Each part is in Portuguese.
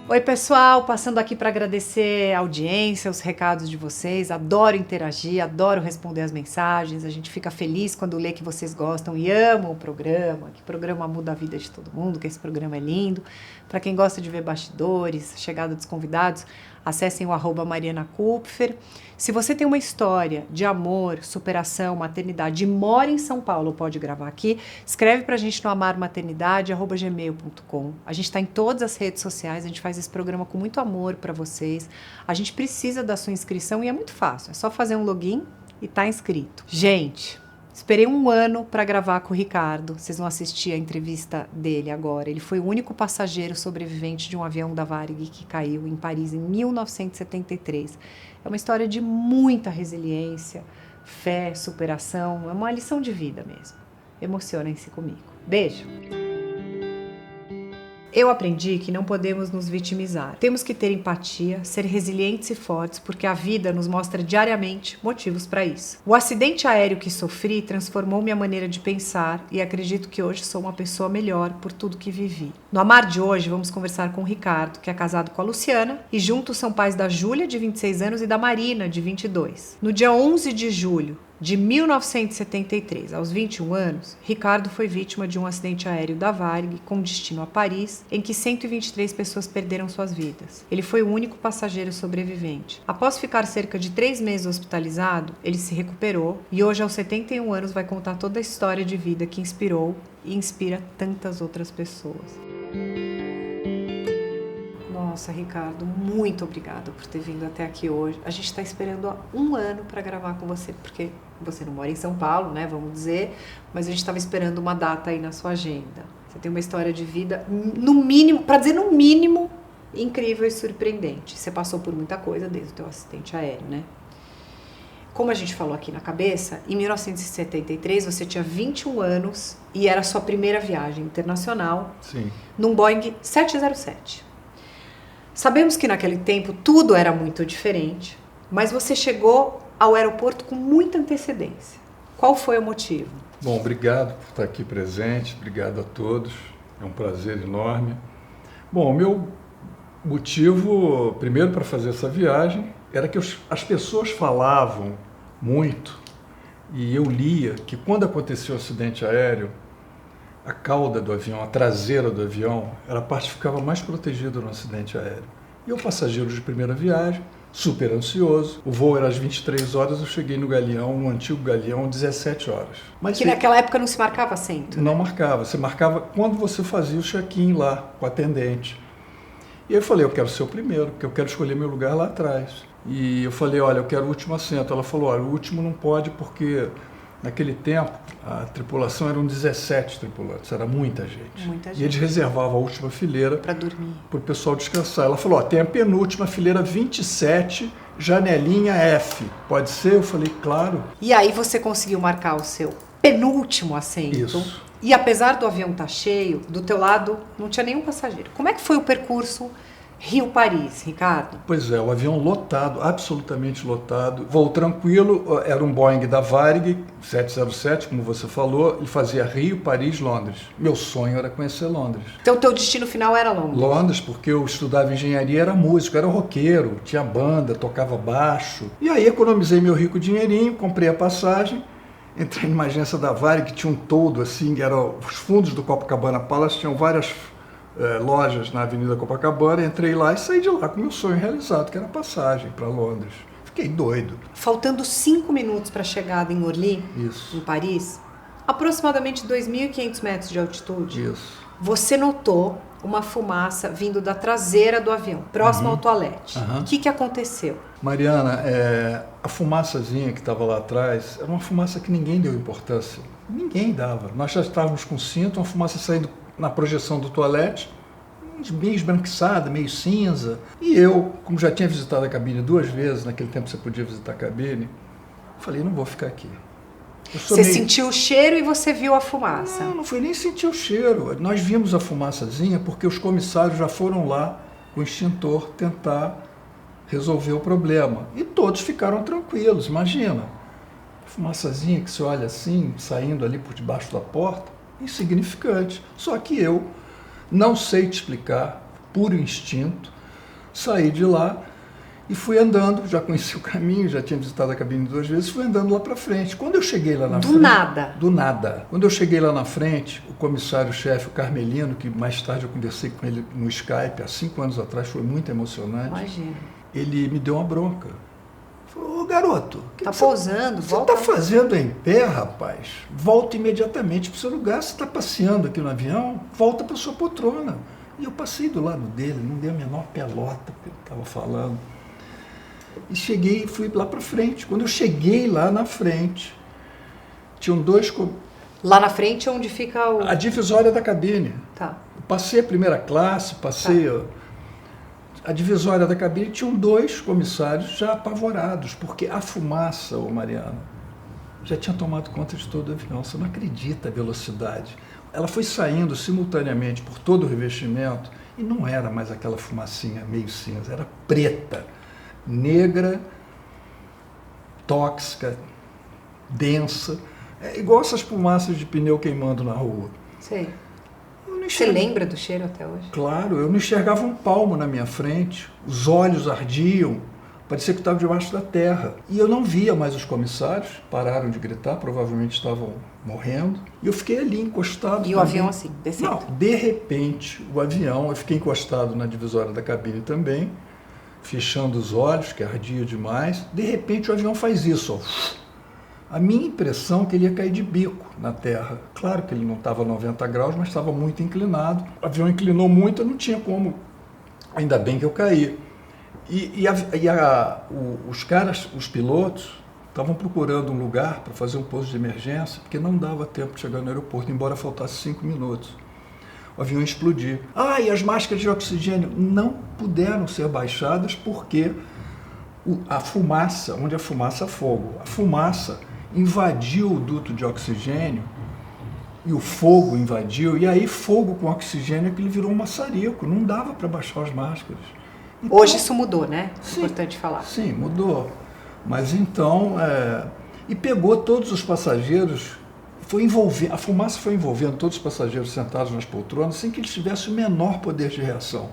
Oi pessoal, passando aqui para agradecer a audiência, os recados de vocês, adoro interagir, adoro responder as mensagens, a gente fica feliz quando lê que vocês gostam e amam o programa, que o programa muda a vida de todo mundo, que esse programa é lindo. Para quem gosta de ver bastidores, chegada dos convidados, acessem o @marianakupfer. Se você tem uma história de amor, superação, maternidade e mora em São Paulo, pode gravar aqui, escreve pra gente no amarmaternidade@gmail.com. A gente está em todas as redes sociais, a gente faz esse programa com muito amor para vocês. A gente precisa da sua inscrição e é muito fácil, é só fazer um login e tá inscrito. Gente, esperei um ano para gravar com o Ricardo. Vocês vão assistir a entrevista dele agora. Ele foi o único passageiro sobrevivente de um avião da Varig que caiu em Paris em 1973. É uma história de muita resiliência, fé, superação. É uma lição de vida mesmo. Emocionem-se comigo. Beijo! Eu aprendi que não podemos nos vitimizar. Temos que ter empatia, ser resilientes e fortes, porque a vida nos mostra diariamente motivos para isso. O acidente aéreo que sofri transformou minha maneira de pensar e acredito que hoje sou uma pessoa melhor por tudo que vivi. No Amar de hoje, vamos conversar com o Ricardo, que é casado com a Luciana, e juntos são pais da Júlia, de 26 anos, e da Marina, de 22. No dia 11 de julho de 1973, aos 21 anos, Ricardo foi vítima de um acidente aéreo da Varig com destino a Paris, em que 123 pessoas perderam suas vidas. Ele foi o único passageiro sobrevivente. Após ficar cerca de 3 meses hospitalizado, ele se recuperou e hoje, aos 71 anos, vai contar toda a história de vida que inspirou e inspira tantas outras pessoas. Nossa, Ricardo, muito obrigada por ter vindo até aqui hoje. A gente está esperando há um ano para gravar com você, porque você não mora em São Paulo, né, vamos dizer, mas a gente estava esperando uma data aí na sua agenda. Você tem uma história de vida, no mínimo, para dizer no mínimo, incrível e surpreendente. Você passou por muita coisa desde o teu acidente aéreo, né? Como a gente falou aqui na cabeça, em 1973 você tinha 21 anos e era a sua primeira viagem internacional. Sim. Num Boeing 707. Sabemos que naquele tempo tudo era muito diferente, mas você chegou ao aeroporto com muita antecedência. Qual foi o motivo? Bom, obrigado por estar aqui presente, obrigado a todos, é um prazer enorme. Bom, o meu motivo, primeiro para fazer essa viagem, era que as pessoas falavam muito e eu lia que quando aconteceu o acidente aéreo, a cauda do avião, a traseira do avião, era a parte que ficava mais protegida no acidente aéreo. E eu, passageiro de primeira viagem, super ansioso, o voo era às 23 horas, eu cheguei no Galeão, no antigo Galeão, 17 horas. Mas que naquela época não se marcava assento? Não marcava, você marcava quando você fazia o check-in lá, com o atendente. E aí eu falei, eu quero ser o primeiro, porque eu quero escolher meu lugar lá atrás. E eu falei, olha, eu quero o último assento. Ela falou, olha, o último não pode porque naquele tempo a tripulação eram 17 tripulantes, era muita gente. Muita gente. E eles reservavam a última fileira para dormir, para o pessoal descansar. Ela falou, ó, tem a penúltima fileira 27, janelinha F. Pode ser? Eu falei, claro. E aí você conseguiu marcar o seu penúltimo assento. Isso. E apesar do avião estar cheio, do teu lado não tinha nenhum passageiro. Como é que foi o percurso Rio-Paris, Ricardo? Pois é, o avião lotado, absolutamente lotado. Voo tranquilo, era um Boeing da Varig, 707, como você falou. Ele fazia Rio, Paris, Londres. Meu sonho era conhecer Londres. Então o teu destino final era Londres? Londres, porque eu estudava engenharia, era músico, era roqueiro, tinha banda, tocava baixo. E aí economizei meu rico dinheirinho, comprei a passagem. Entrei numa agência da Varig que tinha um toldo assim, eram os fundos do Copacabana Palace, tinham várias lojas na Avenida Copacabana, entrei lá e saí de lá com meu sonho realizado, que era a passagem para Londres. Fiquei doido. Faltando 5 minutos para a chegada em Orly, Isso. em Paris, aproximadamente 2.500 metros de altitude, Isso. você notou uma fumaça vindo da traseira do avião, próximo ao toalete. O que aconteceu? Mariana, a fumaçazinha que estava lá atrás era uma fumaça que ninguém deu importância. Ninguém dava. Nós já estávamos com cinto, uma fumaça saindo na projeção do toalete, meio esbranquiçada, meio cinza. E eu, como já tinha visitado a cabine 2 vezes, naquele tempo você podia visitar a cabine, falei, não vou ficar aqui. Você sentiu o cheiro e você viu a fumaça? Não fui nem sentir o cheiro. Nós vimos a fumaçazinha porque os comissários já foram lá com o extintor tentar resolver o problema. E todos ficaram tranquilos, imagina. Fumaçazinha que você olha assim, saindo ali por debaixo da porta, insignificante. Só que eu não sei te explicar, puro instinto, Saí de lá e fui andando, já conheci o caminho, já tinha visitado a cabine 2 vezes, fui andando lá para frente. Quando eu cheguei lá na frente... Do nada. Quando eu cheguei lá na frente, o comissário-chefe, o Carmelino, que mais tarde eu conversei com ele no Skype, há 5 anos atrás, foi muito emocionante. Imagina. Ele me deu uma bronca. Falou, ô garoto, tá pousando, volta. Você está fazendo em pé, rapaz? Volta imediatamente para o seu lugar. Você está passeando aqui no avião, volta para a sua poltrona. E eu passei do lado dele, não dei a menor pelota porque ele estava falando. E cheguei e fui lá para frente. Quando eu cheguei lá na frente, tinham 2... Lá na frente onde fica o... A divisória da cabine. Tá. Eu passei a primeira classe, passei... Tá. A divisória da cabine, tinham 2 comissários já apavorados, porque a fumaça, Mariana, já tinha tomado conta de todo o avião. Você não acredita a velocidade. Ela foi saindo simultaneamente por todo o revestimento e não era mais aquela fumacinha meio cinza, era preta, negra, tóxica, densa. É igual essas fumaças de pneu queimando na rua. Sei. Você lembra do cheiro até hoje? Claro, eu não enxergava um palmo na minha frente, os olhos ardiam, parecia que estava debaixo da terra. E eu não via mais os comissários, pararam de gritar, provavelmente estavam morrendo. E eu fiquei ali encostado. E o avião assim, descendo? Não, de repente, o avião, eu fiquei encostado na divisória da cabine também, fechando os olhos, que ardia demais. De repente o avião faz isso, ó. A minha impressão é que ele ia cair de bico na terra. Claro que ele não estava a 90 graus, mas estava muito inclinado. O avião inclinou muito, eu não tinha como. Ainda bem que eu caí. Os caras, os pilotos, estavam procurando um lugar para fazer um pouso de emergência, porque não dava tempo de chegar no aeroporto, embora faltasse 5 minutos. O avião ia explodir. E as máscaras de oxigênio não puderam ser baixadas porque a fumaça, onde a fumaça é fogo, a fumaça invadiu o duto de oxigênio e o fogo invadiu, e aí fogo com oxigênio que ele virou um maçarico, não dava para baixar as máscaras. Então, hoje isso mudou, né? Sim, importante falar. Sim, mudou. Mas então, e pegou todos os passageiros, a fumaça foi envolvendo todos os passageiros sentados nas poltronas sem que eles tivessem o menor poder de reação.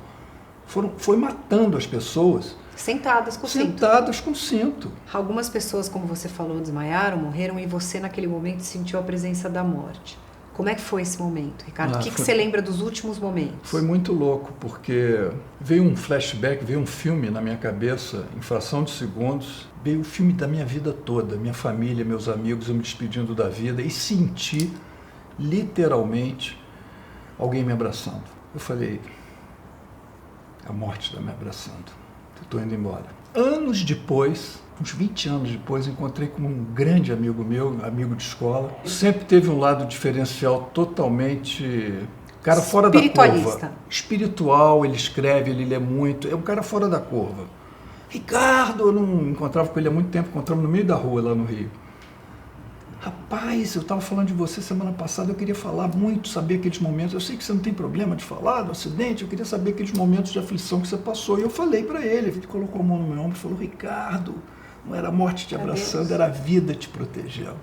Foi matando as pessoas. Sentadas com cinto. Sentadas com cinto. Algumas pessoas, como você falou, desmaiaram, morreram, e você naquele momento sentiu a presença da morte. Como é que foi esse momento, Ricardo? O que você lembra dos últimos momentos? Foi muito louco, porque veio um flashback, veio um filme na minha cabeça, em fração de segundos, veio o filme da minha vida toda, minha família, meus amigos, eu me despedindo da vida, e senti, literalmente, alguém me abraçando. Eu falei, a morte está me abraçando. Estou indo embora. Anos depois, uns 20 anos depois, encontrei com um grande amigo meu, amigo de escola. Sempre teve um lado diferencial totalmente... Cara fora da curva. Espiritual, ele escreve, ele lê muito. É um cara fora da curva. Ricardo, eu não encontrava com ele há muito tempo, encontramos no meio da rua lá no Rio. Rapaz, eu estava falando de você semana passada, eu queria falar muito, saber aqueles momentos. Eu sei que você não tem problema de falar do acidente, eu queria saber aqueles momentos de aflição que você passou. E eu falei para ele, ele colocou a mão no meu ombro e falou, Ricardo, não era a morte te abraçando, era a vida te protegendo.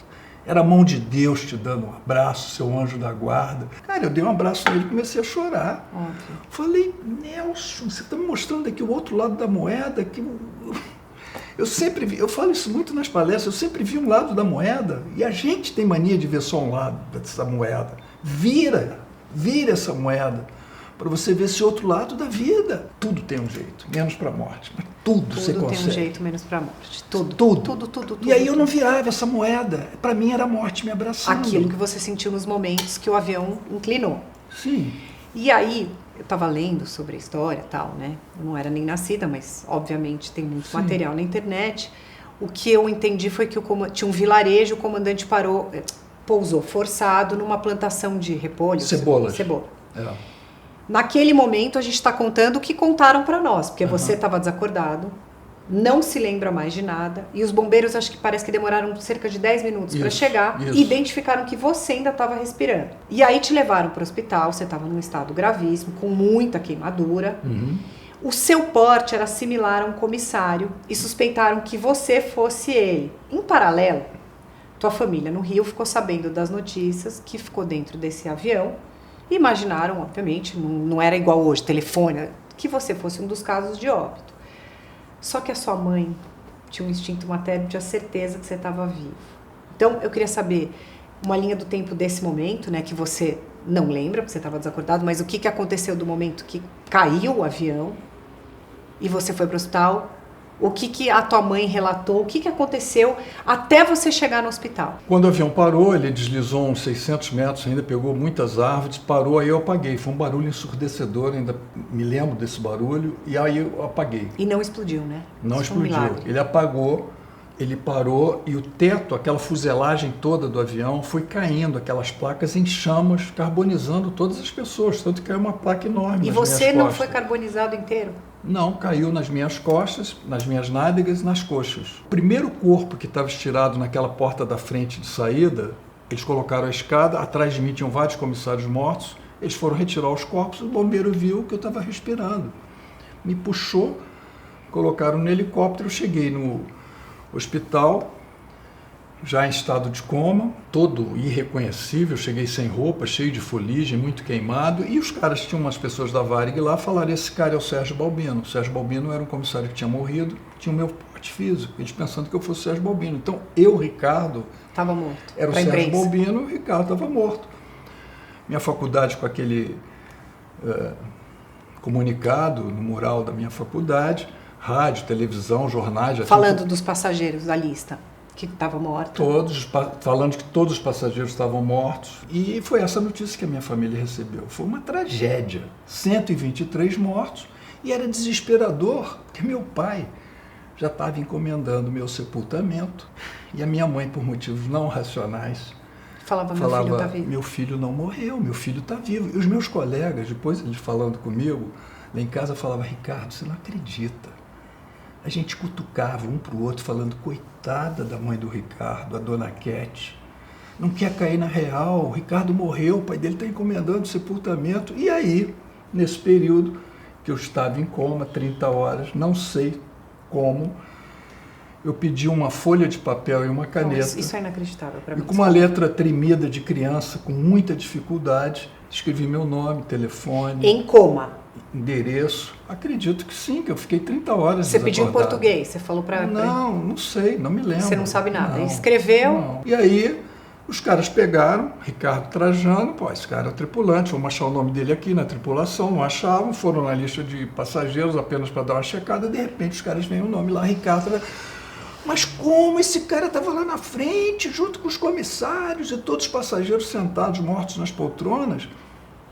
Era a mão de Deus te dando um abraço, seu anjo da guarda. Cara, eu dei um abraço nele e comecei a chorar. Okay. Falei, Nelson, você está me mostrando aqui o outro lado da moeda, que... Eu sempre vi, eu falo isso muito nas palestras, eu sempre vi um lado da moeda, e a gente tem mania de ver só um lado dessa moeda. Vira essa moeda, para você ver esse outro lado da vida. Tudo tem um jeito, menos para a morte, mas tudo você consegue. Tudo tem um jeito, menos para a morte. Tudo. E aí eu não virava essa moeda, para mim era a morte me abraçando. Aquilo que você sentiu nos momentos que o avião inclinou. Sim. E aí... Eu estava lendo sobre a história e tal, né? Eu não era nem nascida, mas obviamente tem muito material na internet. O que eu entendi foi que tinha um vilarejo, o comandante pousou forçado numa plantação de repolho. Cebola. É. Naquele momento a gente está contando o que contaram para nós, porque você estava desacordado, não se lembra mais de nada, e os bombeiros acho que parece que demoraram cerca de 10 minutos para chegar, e identificaram que você ainda estava respirando. E aí te levaram para o hospital, você estava num estado gravíssimo, com muita queimadura. O seu porte era similar a um comissário, e suspeitaram que você fosse ele. Em paralelo, tua família no Rio ficou sabendo das notícias que ficou dentro desse avião, e imaginaram, obviamente, não era igual hoje, telefone, que você fosse um dos casos de óbito. Só que a sua mãe tinha um instinto materno, tinha certeza que você estava vivo. Então, eu queria saber uma linha do tempo desse momento, né, que você não lembra, porque você estava desacordado, mas o que aconteceu do momento que caiu o avião e você foi para o hospital, o que a tua mãe relatou, o que aconteceu até você chegar no hospital. Quando o avião parou, ele deslizou uns 600 metros, ainda pegou muitas árvores, parou, aí eu apaguei. Foi um barulho ensurdecedor, ainda me lembro desse barulho, e aí eu apaguei. E não explodiu, né? Não explodiu. Ele apagou, ele parou e o teto, aquela fuselagem toda do avião, foi caindo, aquelas placas em chamas, carbonizando todas as pessoas, tanto que caiu uma placa enorme. E você não foi carbonizado inteiro? Não, caiu nas minhas costas, nas minhas nádegas e nas coxas. O primeiro corpo que estava estirado naquela porta da frente de saída, eles colocaram a escada, atrás de mim tinham vários comissários mortos, eles foram retirar os corpos, o bombeiro viu que eu estava respirando. Me puxou, colocaram no helicóptero, eu cheguei no hospital, já em estado de coma, todo irreconhecível, cheguei sem roupa, cheio de fuligem, muito queimado, e os caras, tinham umas pessoas da Varig lá, falaram, esse cara é o Sérgio Balbino. O Sérgio Balbino era um comissário que tinha morrido, tinha o meu porte físico, eles pensando que eu fosse o Sérgio Balbino. Então, eu, Ricardo, estava morto. Era o Sérgio Balbino, e o Ricardo estava morto. Minha faculdade com aquele comunicado no mural da minha faculdade, rádio, televisão, jornais... Falando dos passageiros da lista. Que estava morto. Todos, falando que todos os passageiros estavam mortos. E foi essa notícia que a minha família recebeu. Foi uma tragédia. 123 mortos. E era desesperador, porque meu pai já estava encomendando meu sepultamento. E a minha mãe, por motivos não racionais, falava meu filho está vivo. Meu filho não morreu, meu filho está vivo. E os meus colegas, depois eles falando comigo, lá em casa, falavam, Ricardo, você não acredita. A gente cutucava um para o outro, falando, coitada da mãe do Ricardo, a dona Cat, não quer cair na real, o Ricardo morreu, o pai dele está encomendando o sepultamento. E aí, nesse período que eu estava em coma, 30 horas, não sei como, eu pedi uma folha de papel e uma caneta. Nossa, isso é inacreditável para mim. E com uma letra tremida de criança, com muita dificuldade, escrevi meu nome, telefone. Em coma? Endereço. Acredito que sim, que eu fiquei 30 horas Você pediu em português? Você falou para... Não sei, não me lembro. Você não sabe nada? Não, escreveu? Não. E aí, os caras pegaram, Ricardo Trajano, esse cara é o tripulante, vamos achar o nome dele aqui na tripulação, não achavam, foram na lista de passageiros apenas para dar uma checada, de repente os caras veem o nome lá, Ricardo... Mas como esse cara estava lá na frente, junto com os comissários e todos os passageiros sentados, mortos nas poltronas?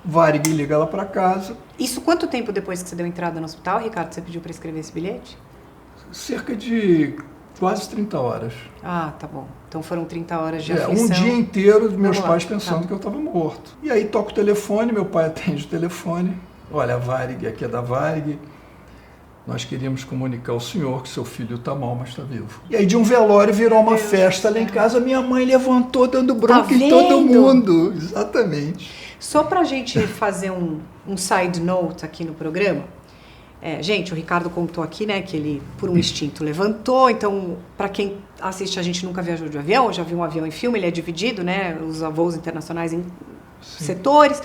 Varig liga lá para casa. Isso quanto tempo depois que você deu entrada no hospital, Ricardo, você pediu para escrever esse bilhete? Cerca de quase 30 horas. Ah, tá bom. Então foram 30 horas de aflição. Um dia inteiro, meus pais pensando que eu estava morto. E aí toca o telefone, meu pai atende o telefone. Olha, a Varig, aqui é da Varig. Nós queríamos comunicar ao senhor que seu filho está mal, mas está vivo. E aí de um velório virou uma festa lá em casa. Minha mãe levantou dando bronca em todo mundo. Exatamente. Só para a gente fazer um side note aqui no programa. Gente, o Ricardo contou aqui, né, que ele, por um instinto, levantou. Então, para quem assiste a gente nunca viajou de avião, já viu um avião em filme, ele é dividido, né, os voos internacionais em setores.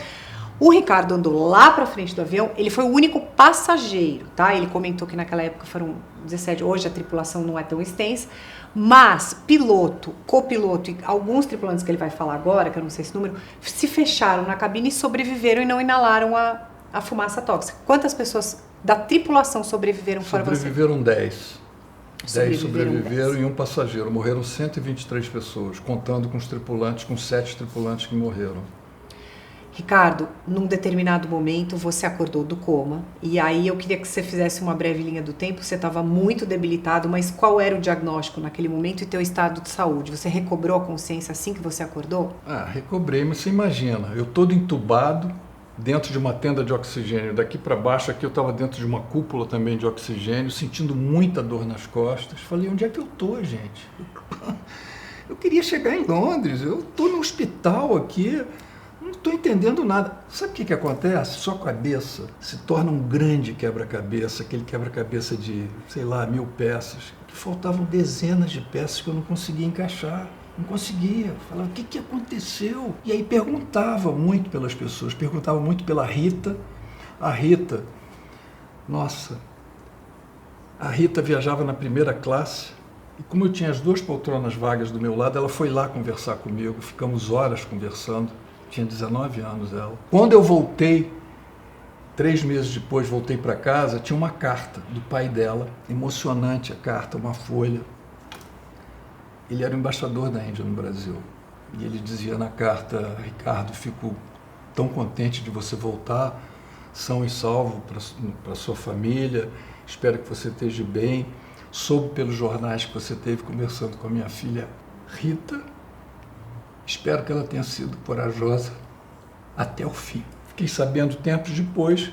O Ricardo andou lá para frente do avião, ele foi o único passageiro, tá? Ele comentou que naquela época foram 17, hoje a tripulação não é tão extensa, mas piloto, copiloto e alguns tripulantes que ele vai falar agora, que eu não sei esse número, se fecharam na cabine e sobreviveram e não inalaram a fumaça tóxica. Quantas pessoas da tripulação sobreviveram fora você? Sobreviveram 10. 10 sobreviveram e um passageiro. Morreram 123 pessoas, contando com os tripulantes, com 7 tripulantes que morreram. Ricardo, num determinado momento você acordou do coma e aí eu queria que você fizesse uma breve linha do tempo. Você estava muito debilitado, mas qual era o diagnóstico naquele momento e teu estado de saúde? Você recobrou a consciência assim que você acordou? Recobrei, mas você imagina, eu todo entubado, dentro de uma tenda de oxigênio, daqui para baixo, aqui eu estava dentro de uma cúpula também de oxigênio, sentindo muita dor nas costas. Falei, onde é que eu tô, gente? Eu queria chegar em Londres, eu estou no hospital aqui. Não estou entendendo nada. Sabe o que acontece? Sua cabeça se torna um grande quebra-cabeça, aquele quebra-cabeça de, 1000 peças, que faltavam dezenas de peças que eu não conseguia encaixar. Não conseguia. Falava, o que aconteceu? E aí perguntava muito pelas pessoas, perguntava muito pela Rita. A Rita Nossa, a Rita viajava na primeira classe e como eu tinha as 2 poltronas vagas do meu lado, ela foi lá conversar comigo, ficamos horas conversando, tinha 19 anos ela. Quando eu voltei, 3 meses depois voltei para casa, tinha uma carta do pai dela, emocionante a carta, uma folha. Ele era o embaixador da Índia no Brasil e ele dizia na carta: Ricardo, fico tão contente de você voltar, são e salvo para sua família, espero que você esteja bem. Soube pelos jornais que você teve conversando com a minha filha Rita. Espero que ela tenha sido corajosa até o fim. Fiquei sabendo tempos depois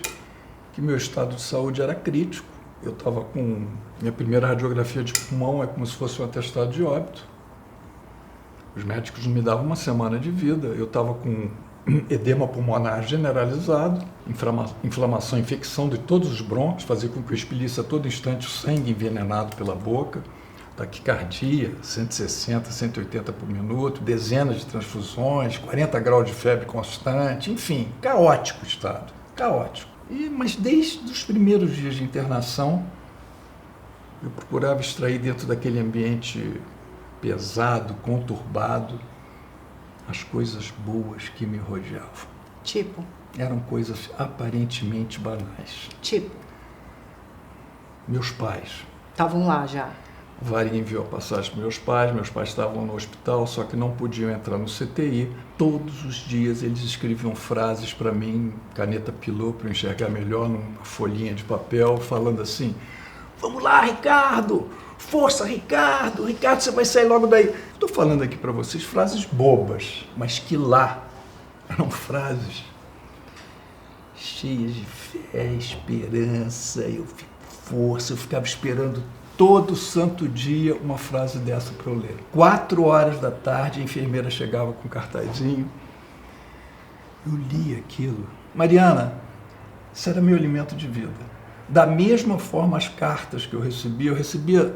que meu estado de saúde era crítico. Eu estava com minha primeira radiografia de pulmão, é como se fosse um atestado de óbito. Os médicos me davam uma semana de vida. Eu estava com edema pulmonar generalizado, inflamação, infecção de todos os brônquios, fazia com que eu expelisse a todo instante o sangue envenenado pela boca, taquicardia, 160, 180 por minuto, dezenas de transfusões, 40 graus de febre constante, enfim, caótico o estado, caótico. Mas desde os primeiros dias de internação, eu procurava extrair dentro daquele ambiente pesado, conturbado, as coisas boas que me rodeavam. Tipo? Eram coisas aparentemente banais. Tipo? Meus pais. Estavam lá já. O Varinha enviou a passagem para meus pais estavam no hospital, só que não podiam entrar no CTI. Todos os dias eles escreviam frases para mim, caneta pilô, para eu enxergar melhor, numa folhinha de papel, falando assim: vamos lá, Ricardo! Força, Ricardo! Ricardo, você vai sair logo daí. Estou falando aqui para vocês frases bobas, mas que lá eram frases cheias de fé, esperança, força. Eu ficava esperando todo santo dia uma frase dessa para eu ler. 4 horas da tarde, a enfermeira chegava com um cartazinho. Eu li aquilo. Mariana, isso era meu alimento de vida. Da mesma forma, as cartas que eu recebia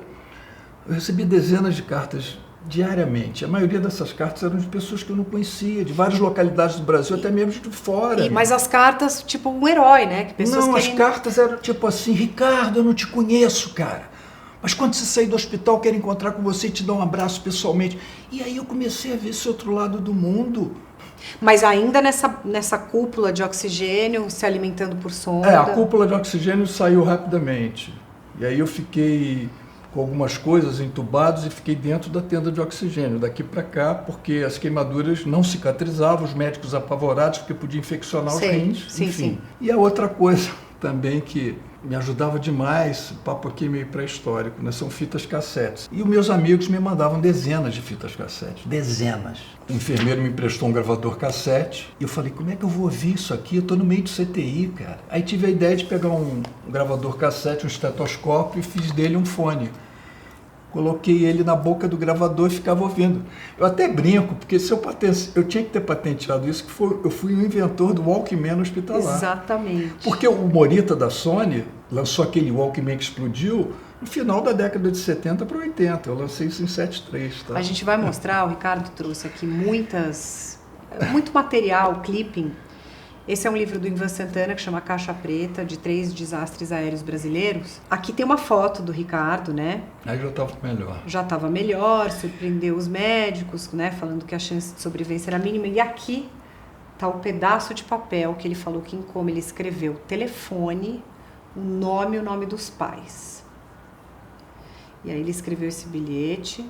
dezenas de cartas diariamente. A maioria dessas cartas eram de pessoas que eu não conhecia, de várias localidades do Brasil, até mesmo de fora. Mas as cartas, tipo um herói, né? Que pessoas as cartas eram tipo assim: Ricardo, eu não te conheço, cara. Mas quando você sair do hospital, eu quero encontrar com você e te dar um abraço pessoalmente. E aí eu comecei a ver esse outro lado do mundo. Mas ainda nessa cúpula de oxigênio, se alimentando por sonda? A cúpula de oxigênio saiu rapidamente. E aí eu fiquei com algumas coisas entubados e fiquei dentro da tenda de oxigênio, daqui para cá, porque as queimaduras não cicatrizavam, os médicos apavorados, porque podia infeccionar os rins, sim, enfim. Sim. E a outra coisa também que me ajudava demais, papo aqui meio pré-histórico, né? São fitas cassetes. E os meus amigos me mandavam dezenas de fitas cassetes, dezenas. O enfermeiro me emprestou um gravador cassete e eu falei: como é que eu vou ouvir isso aqui? Eu estou no meio do CTI, cara. Aí tive a ideia de pegar um gravador cassete, um estetoscópio, e fiz dele um fone. Coloquei ele na boca do gravador e ficava ouvindo. Eu até brinco, porque eu tinha que ter patenteado isso, eu fui o inventor do Walkman hospitalar. Exatamente. Porque o Morita da Sony lançou aquele Walkman que explodiu no final da década de 70 para 80. Eu lancei isso em 73. Tá? A gente vai mostrar, o Ricardo trouxe aqui muito material, clipping. Esse é um livro do Ivan Santana que chama Caixa Preta, de 3 desastres aéreos brasileiros. Aqui tem uma foto do Ricardo, né? Aí já estava melhor. Já estava melhor, surpreendeu os médicos, né? Falando que a chance de sobrevivência era mínima. E aqui está o pedaço de papel que ele falou que em coma ele escreveu telefone, o nome dos pais. E aí ele escreveu esse bilhete,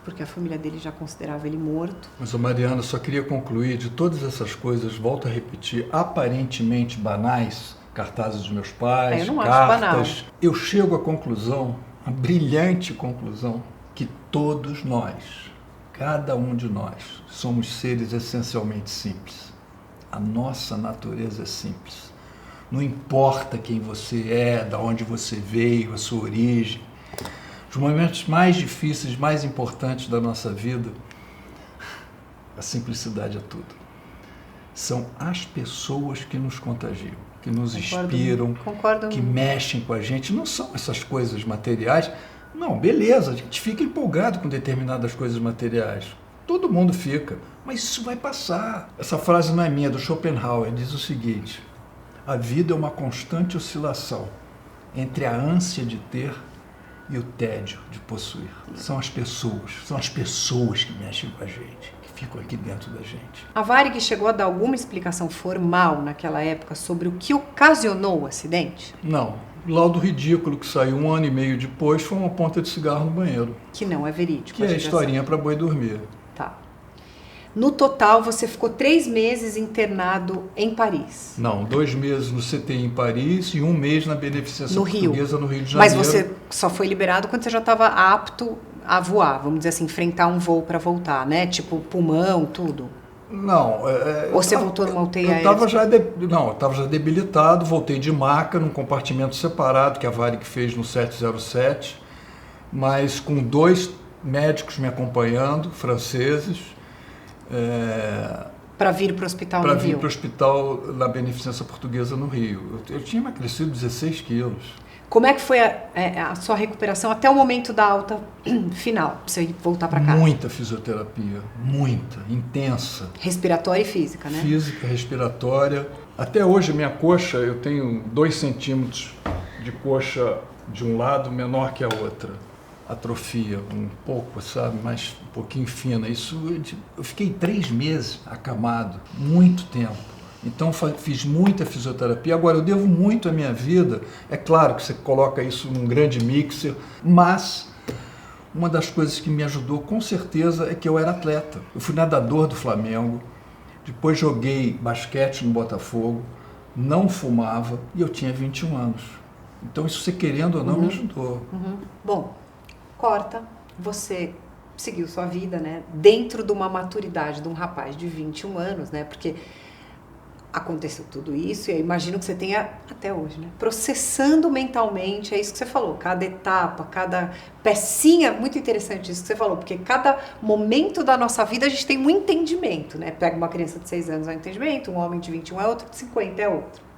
porque a família dele já considerava ele morto. Mas, Mariana, só queria concluir, de todas essas coisas, volto a repetir, aparentemente banais, cartazes dos meus pais, eu não cartas, acho banal. Eu chego à conclusão, a brilhante conclusão, que todos nós, cada um de nós, somos seres essencialmente simples. A nossa natureza é simples. Não importa quem você é, de onde você veio, a sua origem. Os momentos mais difíceis, mais importantes da nossa vida, a simplicidade é tudo. São as pessoas que nos contagiam, que nos inspiram, que mexem com a gente. Não são essas coisas materiais. Não, beleza, a gente fica empolgado com determinadas coisas materiais. Todo mundo fica, mas isso vai passar. Essa frase não é minha, é do Schopenhauer, diz o seguinte: a vida é uma constante oscilação entre a ânsia de ter e o tédio de possuir. São as pessoas que mexem com a gente, que ficam aqui dentro da gente. A Varig chegou a dar alguma explicação formal naquela época sobre o que ocasionou o acidente? Não. O laudo ridículo que saiu 1 ano e meio depois foi uma ponta de cigarro no banheiro. Que não é verídico. Que é a historinha para boi dormir. Tá. No total, você ficou 3 meses internado em Paris. Não, 2 meses no CTI em Paris e 1 mês na Beneficência Portuguesa no Rio de Janeiro. Mas você só foi liberado quando você já estava apto a voar, vamos dizer assim, enfrentar um voo para voltar, né? Tipo pulmão, tudo. Não. Ou você voltou numa UTI aérea? Eu estava já debilitado, voltei de maca num compartimento separado que a Varig fez no 707, mas com 2 médicos me acompanhando, franceses. Para vir para o hospital no Rio? Para vir para o hospital na Beneficência Portuguesa no Rio. Eu tinha emagrecido 16 quilos. Como é que foi a sua recuperação até o momento da alta final, para você voltar para casa? Muita fisioterapia, muita, intensa. Respiratória e física, né? Física, respiratória. Até hoje, minha coxa, eu tenho 2 centímetros de coxa de um lado menor que a outra. Atrofia um pouco, sabe, mas um pouquinho fina. Isso, eu fiquei 3 meses acamado, muito tempo. Então fiz muita fisioterapia. Agora, eu devo muito à minha vida. É claro que você coloca isso num grande mixer, mas uma das coisas que me ajudou com certeza é que eu era atleta. Eu fui nadador do Flamengo, depois joguei basquete no Botafogo, não fumava e eu tinha 21 anos. Então isso, você querendo ou não, me ajudou. Bom, corta, você seguiu sua vida, né, dentro de uma maturidade de um rapaz de 21 anos, né, porque aconteceu tudo isso e eu imagino que você tenha, até hoje, né, processando mentalmente, é isso que você falou, cada etapa, cada pecinha, muito interessante isso que você falou, porque cada momento da nossa vida a gente tem um entendimento, né, pega uma criança de 6 anos é um entendimento, um homem de 21 é outro, de 50 é outro.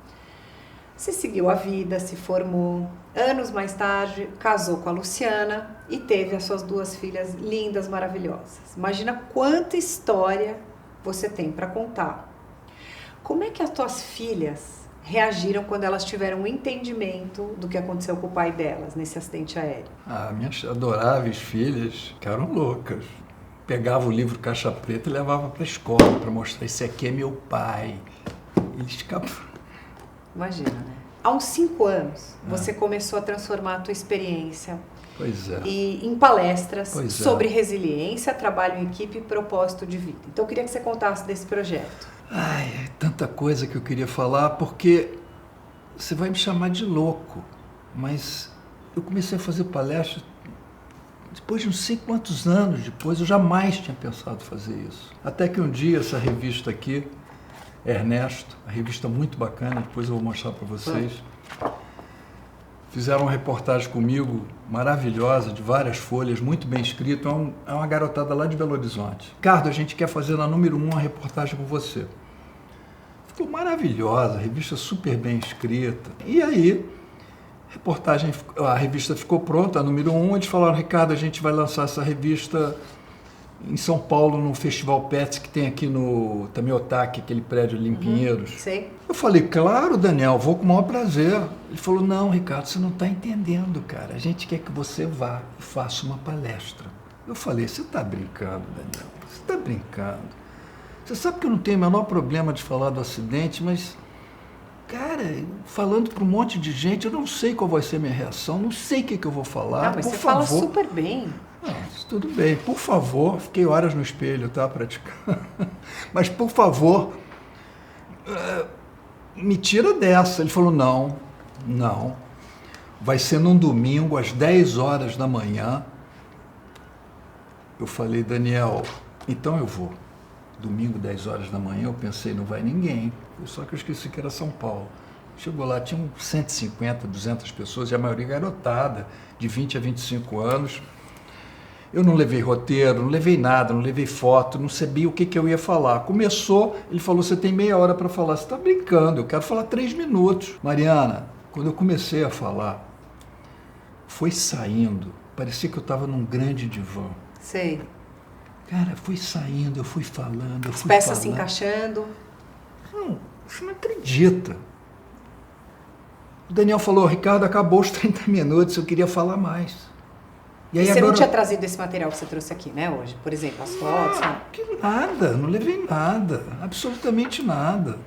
Você seguiu a vida, se formou, anos mais tarde casou com a Luciana e teve as suas 2 filhas lindas, maravilhosas. Imagina quanta história você tem para contar. Como é que as tuas filhas reagiram quando elas tiveram um entendimento do que aconteceu com o pai delas nesse acidente aéreo? Minhas adoráveis filhas ficaram loucas. Pegava o livro Caixa Preta e levava para a escola para mostrar, esse aqui é meu pai. Eles ficavam... Imagina, né? Há uns 5 anos, você começou a transformar a tua experiência em palestras sobre resiliência, trabalho em equipe e propósito de vida. Então, eu queria que você contasse desse projeto. Tanta coisa que eu queria falar, porque você vai me chamar de louco, mas eu comecei a fazer palestra depois de não sei quantos anos depois, eu jamais tinha pensado fazer isso. Até que um dia essa revista aqui, Ernesto, uma revista muito bacana, depois eu vou mostrar para vocês. Fizeram uma reportagem comigo, maravilhosa, de várias folhas, muito bem escrito. É uma garotada lá de Belo Horizonte. Ricardo, a gente quer fazer na número 1 uma reportagem com você. Ficou maravilhosa, a revista super bem escrita. E aí, a revista ficou pronta, a número 1, eles falaram, Ricardo, a gente vai lançar essa revista em São Paulo, no Festival Pets, que tem aqui no Tamiotaki, aquele prédio ali em Pinheiros. Sei. Eu falei, claro, Daniel, vou com o maior prazer. Ele falou, não, Ricardo, você não está entendendo, cara. A gente quer que você vá e faça uma palestra. Eu falei, você está brincando, Daniel, você está brincando. Você sabe que eu não tenho o menor problema de falar do acidente, mas, cara, falando para um monte de gente, eu não sei qual vai ser a minha reação, não sei o que eu vou falar. Mas por você favor. fala super bem. Tudo bem, por favor, fiquei horas no espelho, tá, praticando. Mas, por favor, me tira dessa. Ele falou, não, vai ser num domingo, às 10 horas da manhã. Eu falei, Daniel, então eu vou. Domingo, 10 horas da manhã, eu pensei, não vai ninguém. Só que eu esqueci que era São Paulo. Chegou lá, tinham 150, 200 pessoas, e a maioria garotada, de 20 a 25 anos. Eu não levei roteiro, não levei nada, não levei foto, não sabia o que eu ia falar. Começou, ele falou, você tem meia hora para falar. Você está brincando, eu quero falar 3 minutos. Mariana, quando eu comecei a falar, foi saindo, parecia que eu estava num grande divã. Sei. Cara, foi saindo, eu fui falando, As peças se encaixando. Não, você não acredita. O Daniel falou, Ricardo, acabou os 30 minutos, eu queria falar mais. E aí, você agora... não tinha trazido esse material que você trouxe aqui, né, hoje? Por exemplo, as fotos? Que nada, não levei nada, absolutamente nada.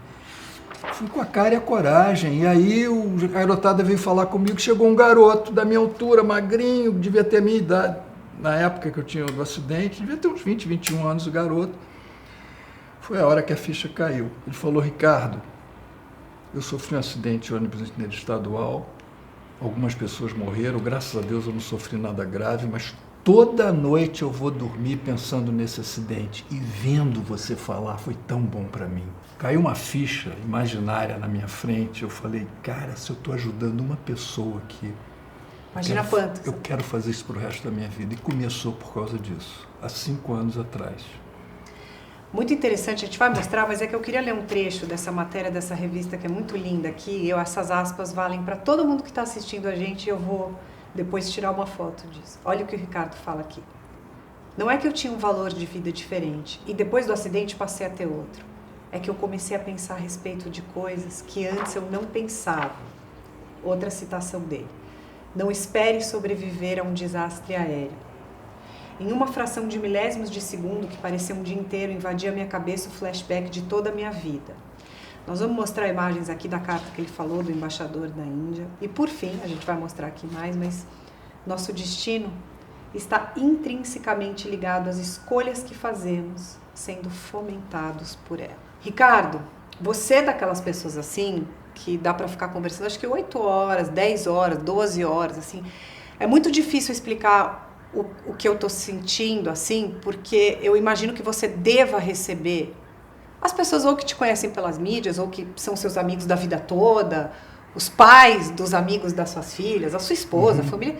Fui com a cara e a coragem. E aí o garotada veio falar comigo, chegou um garoto da minha altura, magrinho, devia ter a minha idade. Na época que eu tinha do acidente, devia ter uns 20, 21 anos o garoto. Foi a hora que a ficha caiu. Ele falou, Ricardo, eu sofri um acidente de ônibus interestadual, algumas pessoas morreram, graças a Deus eu não sofri nada grave, mas toda noite eu vou dormir pensando nesse acidente e vendo você falar foi tão bom para mim. Caiu uma ficha imaginária na minha frente, eu falei, cara, se eu estou ajudando uma pessoa aqui, imagina quanto. Eu quero fazer isso pro resto da minha vida. E começou por causa disso, há 5 anos atrás. Muito interessante, a gente vai mostrar, mas é que eu queria ler um trecho dessa matéria, dessa revista que é muito linda aqui. Essas aspas valem para todo mundo que está assistindo a gente e eu vou depois tirar uma foto disso. Olha o que o Ricardo fala aqui. Não é que eu tinha um valor de vida diferente e depois do acidente passei a ter outro. É que eu comecei a pensar a respeito de coisas que antes eu não pensava. Outra citação dele. Não espere sobreviver a um desastre aéreo. Em uma fração de milésimos de segundo, que parecia um dia inteiro, invadia a minha cabeça o flashback de toda a minha vida. Nós vamos mostrar imagens aqui da carta que ele falou, do embaixador da Índia. E por fim, a gente vai mostrar aqui mais, mas nosso destino está intrinsecamente ligado às escolhas que fazemos, sendo fomentados por ela. Ricardo, você é daquelas pessoas assim, que dá para ficar conversando, acho que 8 horas, 10 horas, 12 horas, assim. É muito difícil explicar o que eu estou sentindo, assim, porque eu imagino que você deva receber as pessoas ou que te conhecem pelas mídias, ou que são seus amigos da vida toda, os pais dos amigos das suas filhas, a sua esposa, a família.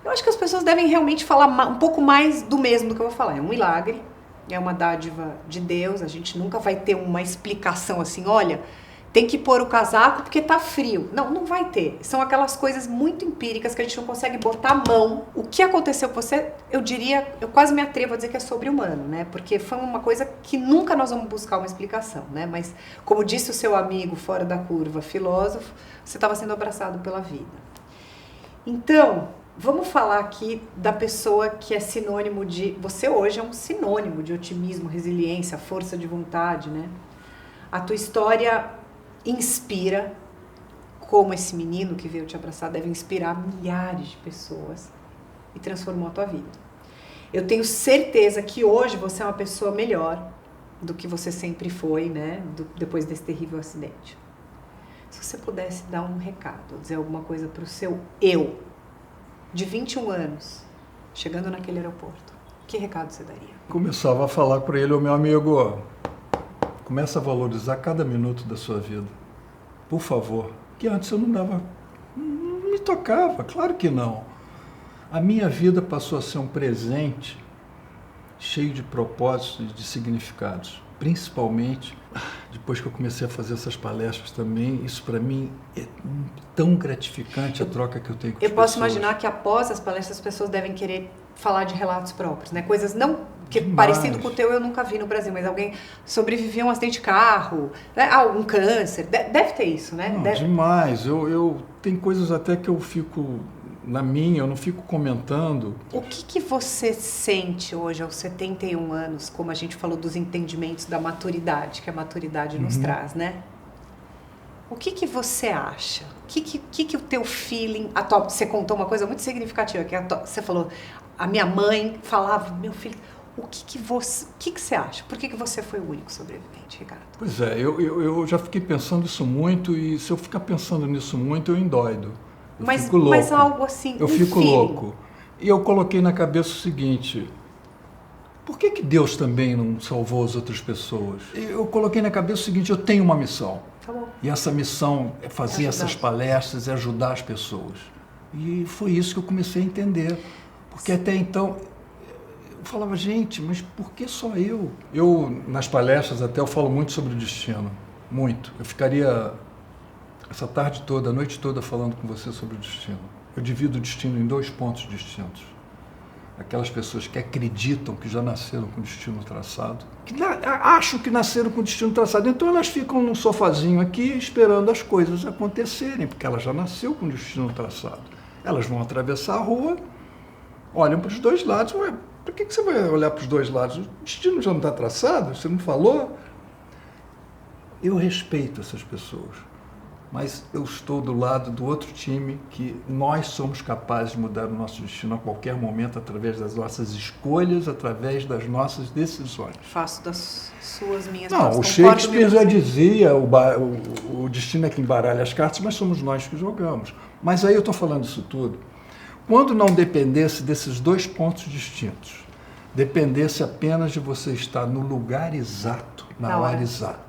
Eu acho que as pessoas devem realmente falar um pouco mais do mesmo do que eu vou falar. É um milagre, é uma dádiva de Deus, a gente nunca vai ter uma explicação assim, olha, tem que pôr o casaco porque tá frio. Não, não vai ter. São aquelas coisas muito empíricas que a gente não consegue botar a mão. O que aconteceu com você, eu diria, eu quase me atrevo a dizer que é sobre-humano, né? Porque foi uma coisa que nunca nós vamos buscar uma explicação, né? Mas, como disse o seu amigo fora da curva, filósofo, você estava sendo abraçado pela vida. Então, vamos falar aqui da pessoa que é sinônimo de... Você hoje é um sinônimo de otimismo, resiliência, força de vontade, né? A tua história inspira, como esse menino que veio te abraçar deve inspirar milhares de pessoas e transformou a tua vida. Eu tenho certeza que hoje você é uma pessoa melhor do que você sempre foi, né, depois desse terrível acidente. Se você pudesse dar um recado, dizer alguma coisa para o seu eu, de 21 anos, chegando naquele aeroporto, que recado você daria? Começava a falar para ele, meu amigo, começa a valorizar cada minuto da sua vida. Por favor. Que antes eu não me tocava, claro que não. A minha vida passou a ser um presente cheio de propósitos e de significados. Principalmente, depois que eu comecei a fazer essas palestras também, isso para mim é tão gratificante a troca que eu tenho com as pessoas. Eu posso imaginar que após as palestras as pessoas devem querer falar de relatos próprios, né? Coisas não que parecido com o teu eu nunca vi no Brasil, mas alguém sobreviveu a um acidente de carro, né? Um câncer, deve ter isso, né? Não, demais. Eu tem coisas até que eu fico na minha, eu não fico comentando. O que você sente hoje aos 71 anos, como a gente falou dos entendimentos da maturidade, que a maturidade nos traz, né? O que você acha? O que o teu feeling... Você contou uma coisa muito significativa, que você falou, a minha mãe falava, meu filho... O que você acha? Por que você foi o único sobrevivente, Ricardo? Pois é, eu já fiquei pensando isso muito e se eu ficar pensando nisso muito, eu endoido. Eu fico louco. Mas algo assim, eu fico louco. E eu coloquei na cabeça o seguinte, por que Deus também não salvou as outras pessoas? Eu coloquei na cabeça o seguinte, eu tenho uma missão. Tá bom. E essa missão é fazer essas palestras, é ajudar as pessoas. E foi isso que eu comecei a entender. Porque até então... Eu falava, gente, mas por que só eu? Eu, nas palestras até, eu falo muito sobre o destino. Muito. Eu ficaria essa tarde toda, a noite toda falando com você sobre o destino. Eu divido o destino em 2 pontos distintos. aquelas pessoas que acreditam que já nasceram com o destino traçado, que acham que nasceram com o destino traçado. Então elas ficam num sofazinho aqui esperando as coisas acontecerem, porque ela já nasceu com o destino traçado. Elas vão atravessar a rua, olham para os dois lados. Ué, por que você vai olhar para os dois lados? O destino já não está traçado? Você não falou? Eu respeito essas pessoas, mas eu estou do lado do outro time, que nós somos capazes de mudar o nosso destino a qualquer momento, através das nossas escolhas, através das nossas decisões. Faço das suas minhas. Não, o Shakespeare já dizia, o destino é que embaralha as cartas, mas somos nós que jogamos. Mas aí eu estou falando isso tudo. Quando não dependesse desses dois pontos distintos, dependesse apenas de você estar no lugar exato, na hora exata.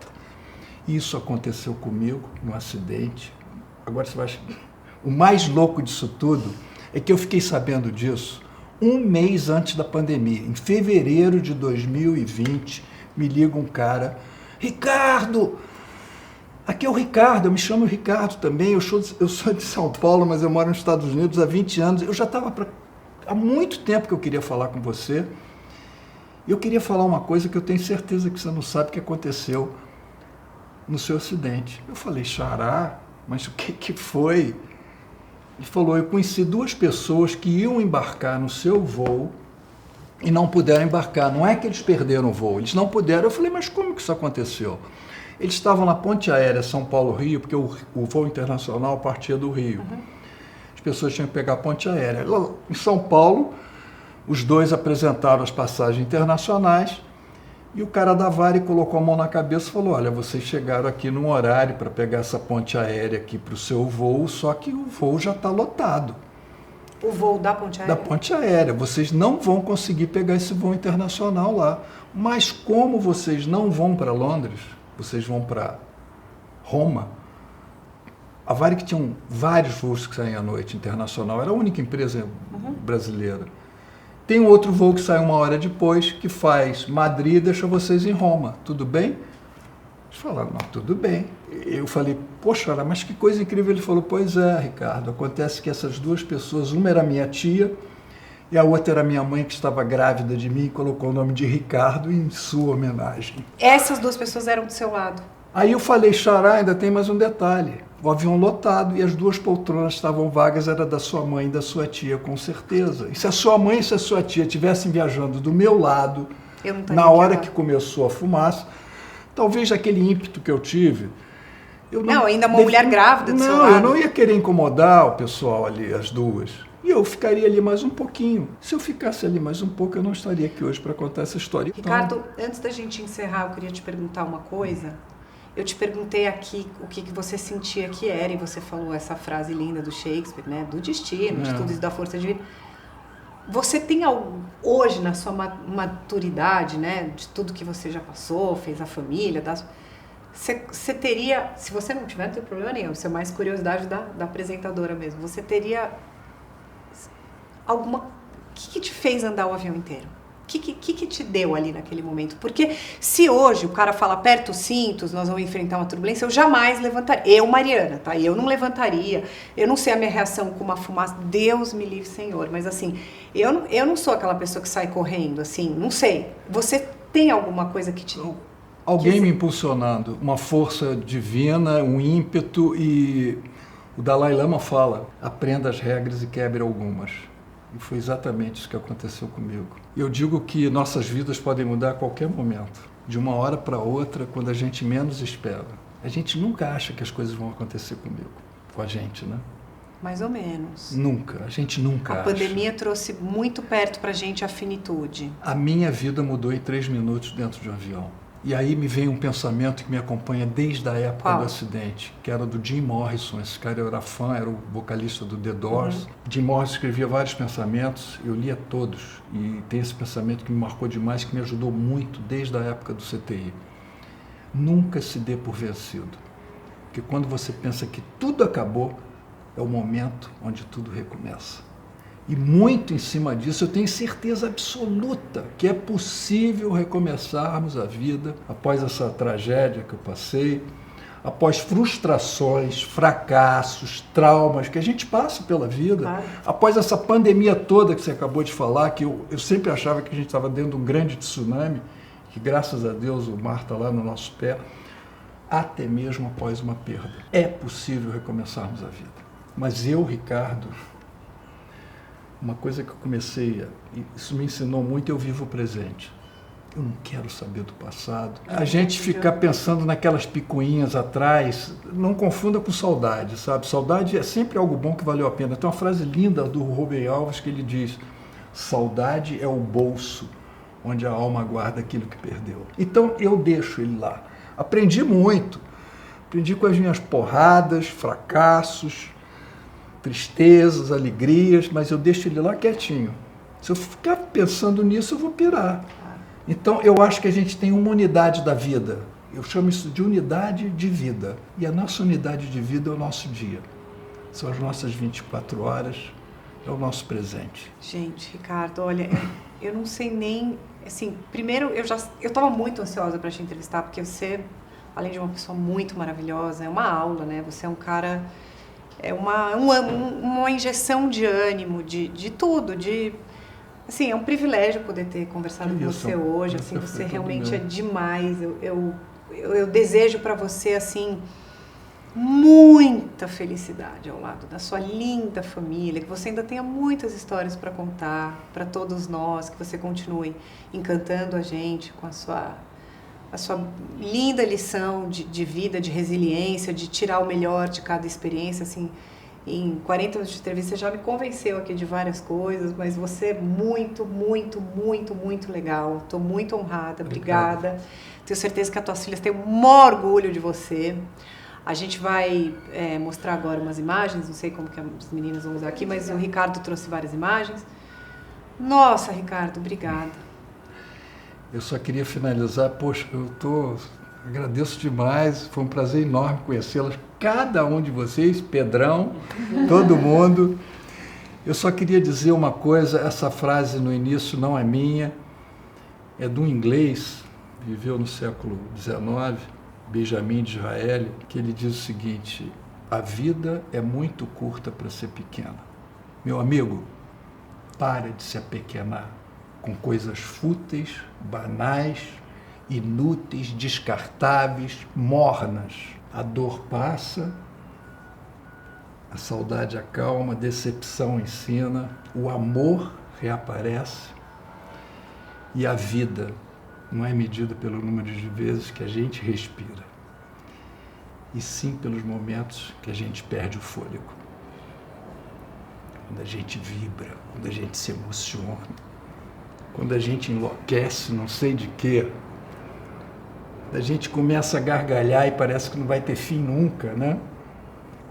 Isso aconteceu comigo no acidente. Agora você vai... O mais louco disso tudo é que eu fiquei sabendo disso um mês antes da pandemia. Em fevereiro de 2020, me liga um cara: Ricardo! Aqui é o Ricardo, eu me chamo Ricardo também, eu sou de São Paulo, mas eu moro nos Estados Unidos há 20 anos. Eu já estava há muito tempo que eu queria falar com você. E eu queria falar uma coisa que eu tenho certeza que você não sabe que aconteceu no seu acidente. Eu falei: xará, mas o que foi? Ele falou: eu conheci duas pessoas que iam embarcar no seu voo e não puderam embarcar. Não é que eles perderam o voo, eles não puderam. Eu falei: mas como que isso aconteceu? Eles estavam na ponte aérea São Paulo-Rio, porque o voo internacional partia do Rio. As pessoas tinham que pegar a ponte aérea. Lá em São Paulo, os dois apresentaram as passagens internacionais. E o cara da Varig colocou a mão na cabeça e falou: olha, vocês chegaram aqui num horário para pegar essa ponte aérea aqui para o seu voo, só que o voo já está lotado. O voo da ponte aérea? Da ponte aérea. Vocês não vão conseguir pegar esse voo internacional lá. Mas como vocês não vão para Londres, vocês vão para Roma. A Varig tinha vários voos que saíam à noite, internacional. Era a única empresa brasileira. Tem um outro voo que sai uma hora depois, que faz Madrid e deixa vocês em Roma. Tudo bem? Eles falaram: não, tudo bem. Eu falei: poxa, mas que coisa incrível. Ele falou: pois é, Ricardo, acontece que essas duas pessoas, uma era minha tia e a outra era minha mãe, que estava grávida de mim, e colocou o nome de Ricardo em sua homenagem. Essas duas pessoas eram do seu lado? Aí eu falei: xará, ainda tem mais um detalhe. O avião lotado e as duas poltronas estavam vagas, era da sua mãe e da sua tia, com certeza. E se a sua mãe e se a sua tia estivessem viajando do meu lado, na hora que começou a fumaça, talvez aquele ímpeto que eu tive... Não, ainda uma mulher grávida do seu lado. Não, eu não ia querer incomodar o pessoal ali, as duas. E eu ficaria ali mais um pouquinho. Se eu ficasse ali mais um pouco, eu não estaria aqui hoje para contar essa história. Ricardo, antes da gente encerrar, eu queria te perguntar uma coisa. Eu te perguntei aqui o que você sentia que era, e você falou essa frase linda do Shakespeare, né? Do destino, de tudo isso, da força divina. Você tem algo, hoje, na sua maturidade, né? De tudo que você já passou, fez a família, você teria, se você não tiver, não tem problema nenhum, isso é mais curiosidade da apresentadora mesmo. Você teria alguma... O que te fez andar o avião inteiro? O que te deu ali naquele momento? Porque se hoje o cara fala: aperta os cintos, nós vamos enfrentar uma turbulência, eu jamais levantaria. Eu, Mariana, tá? Eu não levantaria. Eu não sei a minha reação com uma fumaça. Deus me livre, Senhor. Mas assim, eu não sou aquela pessoa que sai correndo, assim, não sei. Você tem alguma coisa que te... Alguém me impulsionando, uma força divina, um ímpeto, e o Dalai Lama fala: aprenda as regras e quebre algumas. E foi exatamente isso que aconteceu comigo. Eu digo que nossas vidas podem mudar a qualquer momento, de uma hora para outra, quando a gente menos espera. A gente nunca acha que as coisas vão acontecer comigo, com a gente, né? Mais ou menos. Nunca, a gente nunca acha. A pandemia trouxe muito perto pra gente a finitude. A minha vida mudou em 3 minutos dentro de um avião. E aí me vem um pensamento que me acompanha desde a época do acidente, que era do Jim Morrison. Esse cara eu era fã, era o vocalista do The Doors. Jim Morrison escrevia vários pensamentos, eu lia todos. E tem esse pensamento que me marcou demais, que me ajudou muito desde a época do CTI. Nunca se dê por vencido. Porque quando você pensa que tudo acabou, é o momento onde tudo recomeça. E muito em cima disso, eu tenho certeza absoluta que é possível recomeçarmos a vida após essa tragédia que eu passei, após frustrações, fracassos, traumas que a gente passa pela vida, Claro. após essa pandemia toda que você acabou de falar, que eu sempre achava que a gente estava dentro de um grande tsunami, que graças a Deus o mar está lá no nosso pé, até mesmo após uma perda. É possível recomeçarmos a vida. Mas eu, Ricardo, uma coisa que eu comecei, e isso me ensinou muito, eu vivo o presente. Eu não quero saber do passado. A gente ficar pensando naquelas picuinhas atrás, não confunda com saudade, sabe? Saudade é sempre algo bom que valeu a pena. Tem uma frase linda do Rubem Alves que ele diz: saudade é o bolso onde a alma guarda aquilo que perdeu. Então eu deixo ele lá. Aprendi muito. Aprendi com as minhas porradas, fracassos, tristezas, alegrias, mas eu deixo ele lá quietinho. Se eu ficar pensando nisso, eu vou pirar. Então, eu acho que a gente tem uma unidade da vida. Eu chamo isso de unidade de vida. E a nossa unidade de vida é o nosso dia. São as nossas 24 horas, é o nosso presente. Gente, Ricardo, olha, eu não sei nem... Assim, primeiro, eu estava muito ansiosa para te entrevistar, porque você, além de uma pessoa muito maravilhosa, é uma aula, né? Você é um cara... É uma injeção de ânimo, de tudo, de... Assim, é um privilégio poder ter conversado com você hoje, assim, você realmente é demais. Eu desejo para você, assim, muita felicidade ao lado da sua linda família, que você ainda tenha muitas histórias para contar para todos nós, que você continue encantando a gente com a sua linda lição de vida, de resiliência, de tirar o melhor de cada experiência, assim. Em 40 anos de entrevista, você já me convenceu aqui de várias coisas, mas você é muito, muito, muito, muito legal. Estou muito honrada, obrigada. Tenho certeza que as tuas filhas têm o maior orgulho de você. A gente vai mostrar agora umas imagens, não sei como que as meninas vão usar aqui, mas o Ricardo trouxe várias imagens. Nossa, Ricardo, obrigada. Eu só queria finalizar, poxa, agradeço demais, foi um prazer enorme conhecê-las, cada um de vocês, Pedrão, todo mundo. Eu só queria dizer uma coisa, essa frase no início não é minha, é de um inglês, viveu no século XIX, Benjamin Disraeli, que ele diz o seguinte: a vida é muito curta para ser pequena. Meu amigo, para de se apequenar com coisas fúteis, banais, inúteis, descartáveis, mornas. A dor passa, a saudade acalma, a decepção ensina, o amor reaparece e a vida não é medida pelo número de vezes que a gente respira, e sim pelos momentos que a gente perde o fôlego. Quando a gente vibra, quando a gente se emociona, quando a gente enlouquece, não sei de quê, a gente começa a gargalhar e parece que não vai ter fim nunca, né?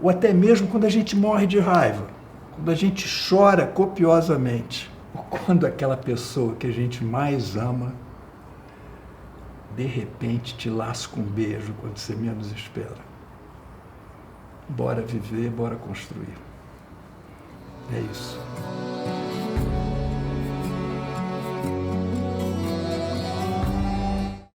Ou até mesmo quando a gente morre de raiva, quando a gente chora copiosamente, ou quando aquela pessoa que a gente mais ama, de repente te lasca um beijo quando você menos espera. Bora viver, bora construir. É isso.